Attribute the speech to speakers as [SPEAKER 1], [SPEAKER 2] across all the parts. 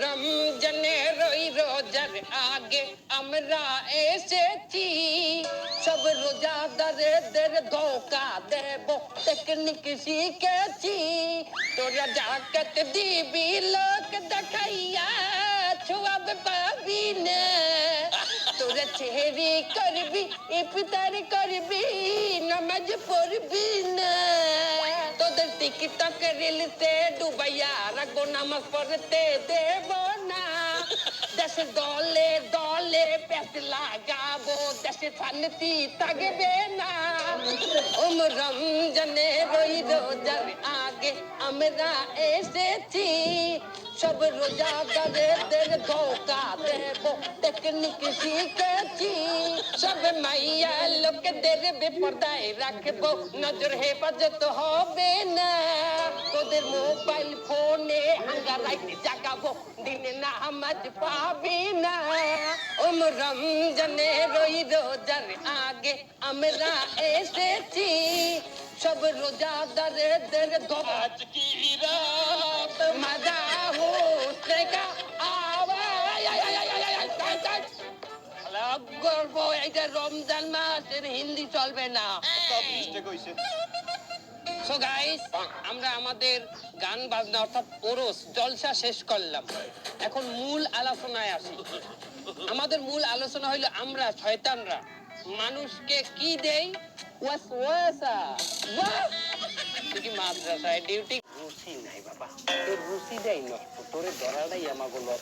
[SPEAKER 1] রমজানের ওই রোজার আগে আমরা এসেছি, সব রোজাদারদের ধোকা দেব টেকনিক শিখেছি। তোরা জাকাত দিবি লোক দেখাইয়া ছোয়াব পাবি না, তোরা সেহরি করবি ইফতার করবি নামাজ পড়বি না, তোদের টিকটক রিলসে ডুবাইয়া রাখবো নামাজ পড়তে দেব না। দেশে দলে দলে পেট লাগাবো, দেশে শান্তি থাকবে না। রমজানের ওই রোজার আগে আমরা এসেছি, সব রোজাদারদের ধোকা দেব টেকনিক শিখেছি। সব মাইয়া লোকদের বেপরদায় রাখবো, নজর হেফাজত হবে না। তোদের মোবাইল ফোনে হাঙ্গারাইতে জাগাবো, দিনে নামাজ পাবি না। রমজানের ওই রোজার আগে আমরা এসেছি, সব রোজাদারদের ধোকা। আজ কি রাত মজা হোসেগা গর্ব, এইটা রমজান মাসের হিন্দি চলবে না। সো গাইস, আমরা আমাদের গান বাজনা অর্থাৎ ওরস জলসা শেষ করলাম। এখন মূল আলোচনায় আসি। আমাদের মূল আলোচনা হইলো আমরা শয়তানরা মানুষকে কি দেই? ওয়াসওয়াসা। তুই কি মাদ্রাসায় ডিউটি? রুচি নাই বাবা, তোর রুচি দেয় নষ্ট, তোরে ধরাটাই আমাকে লস।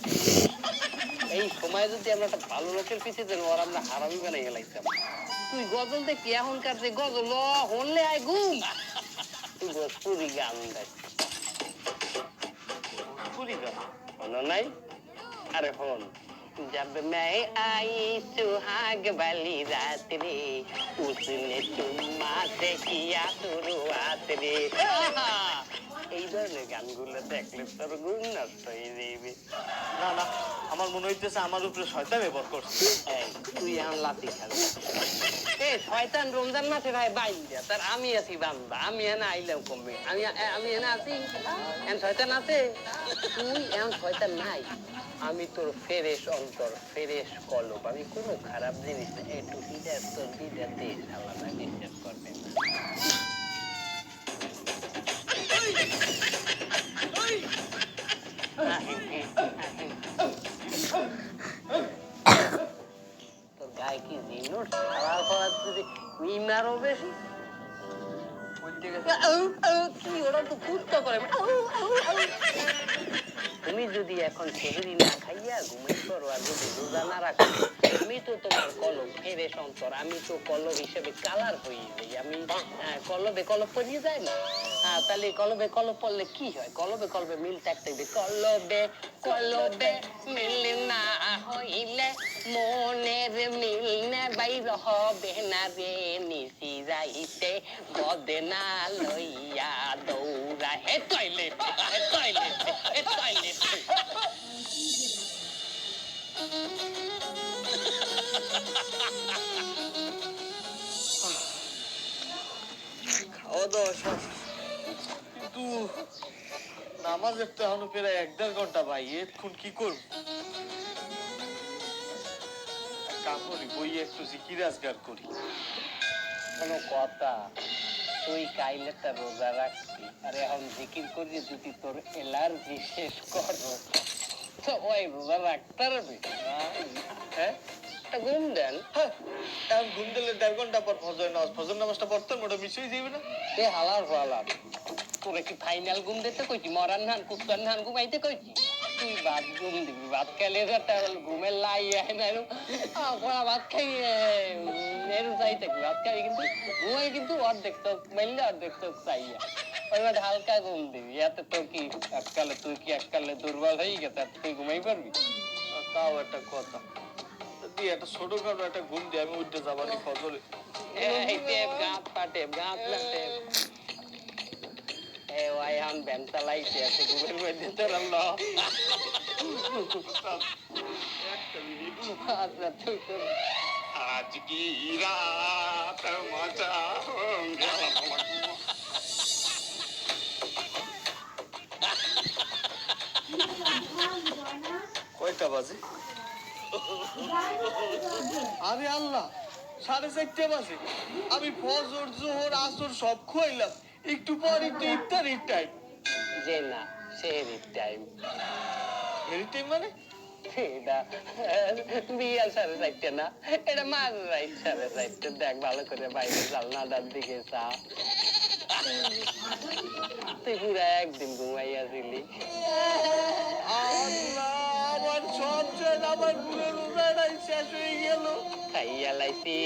[SPEAKER 1] এই সময় যদি আমরা একটা ভালো লোকের পিছিয়ে দেন, ওর আমরা হারামি বানাই গেলাইতাম। তুই গজল দেখি এখনকার যে গজল হলে আয় ঘুম। তুই ভোজপুরি গান দেখ, ভোজপুরি গান শোনো নাই? আরে হন, जब मैं आई सुहाग वाली रात रे, उसने चुम्मा से किया शुरुआत रे। এই ধরনের গানগুলো দেখলে তোর ঘুম নষ্ট হয়ে যাবে।
[SPEAKER 2] না না, আমার মনে হইতেছে আমার উপরে শয়তান ব্যবহার করছে।
[SPEAKER 1] তুই এখন লাতি খাবি। এ শয়তান রমজান মাসে ভাই বাইন্দা, তার আমি আছি বান্দা, আমি এনে আইলাম কমবে, আমি এনে আছি, এখন শয়তান আছে। তুই এখন শয়তান নাই, আমি তোর ফেরেশ অন্তর, ফেরেশ কলব, আমি কোনো খারাপ জিনিস না। একটু দিদা তোর দিদা দেশ আলাদা ডিস্টার্ব করবে না। তোর গায়ে কি জিনোট খারাপ হওয়ার যদি মিনারও বেশি কি ওরা তো কুত্তা করে। তুমি যদি এখন সেহরি না খাইয়া ঘুমিয়ে পড়ো আর যদি রোজা না রাখো, আমি তো তোমার কলব, ফেরেশ অন্তর, আমি তো কলব হিসেবে কালার হয়ে যাই। আমি কলবে কলব পরিয়ে যায় না? তাহলে কলবে কলব পড়লে কি হয়? কলবে কলবে মিল থাকতে হবে। কলবে কলবে মিল না হইলে মনের মিল না বাইর হবে না রে। নিশি যাইতে বদনা লইয়া দৌড়া হে টয়লেট, হে টয়লেট, হে টয়লেট।
[SPEAKER 2] খাওয়া দাওয়া শেষ, কিন্তু নামাজের তো এখনো প্রায় 1-1.5 ঘন্টা ভাই। এখন কি করব? কাম করি, বই একটু জিকির আজগার করি।
[SPEAKER 1] কোনো কথা? তুই কাইলে তা রোজা রাখছি আর এখন জিকির করি যদি তোর এলার্জি শেষ করো তো ওই রোজা রাখতে পারবি? হ্যাঁ, ঘুম দেন।
[SPEAKER 2] এখন ঘুম দিলে 1.5 ঘন্টা পর ফজর নামাজ, ফজর নামাজটা পড়তে মোটা মিশই যাবে না?
[SPEAKER 1] এ হালার হালার, তোরে কি ফাইনাল ঘুম দিতে কইছি? মরান ধান কুস্তান ধান ঘুমাইতে কইছি? তুই ভাত ঘুম দিবি, ভাত খেলে ঘুমের লাই পড়া ভাত খাই এর চাই থাকবি, ভাত খাবি কিন্তু ঘুমাই কিন্তু অর্ধেক চোখ মাইলে অর্ধেক চোখ চাইয়া ওইবার হালকা ঘুম দিবি। এতে তো কি এককালে তুই কি এককালে দুর্বল হয়ে গেছে, তুই ঘুমাই পারবি?
[SPEAKER 2] তাও একটা কথা, দিয়ে একটা ছোটখাটো একটা ঘুম দিয়ে আমি উঠতে যাবানি ফজরে।
[SPEAKER 1] এই টেপ গাঁত পাটে গাঁত পাটে ওই এখন ভ্যান চালাইছে আছে ঘুমের মধ্যে তোর আচ্ছা তুই তোর
[SPEAKER 3] आज की रात मजा होंगे।
[SPEAKER 2] কয়টা বাজে? আরে আল্লাহ, 4:30 বাজে। আমি ফজর জোহর আসর সব খুয়াইলাম, একটু পরে তো ইফতারির টাইম।
[SPEAKER 1] যে না সেহরির টাইম।
[SPEAKER 2] এর টাইম মানে?
[SPEAKER 1] এটা বিয়াল 4:30 না, এটা মাঝ রাইট 4:30। দেখ ভালো করে বাইরে জানলাটার দিকে চা। তুই পুরা একদিন ঘুমাইয়াছিলি।
[SPEAKER 2] আল্লাহ, আমার সব শেষ, আমার পুরো রোজাটাই শেষ হয়ে গেল।
[SPEAKER 1] খাইয়া লাইছি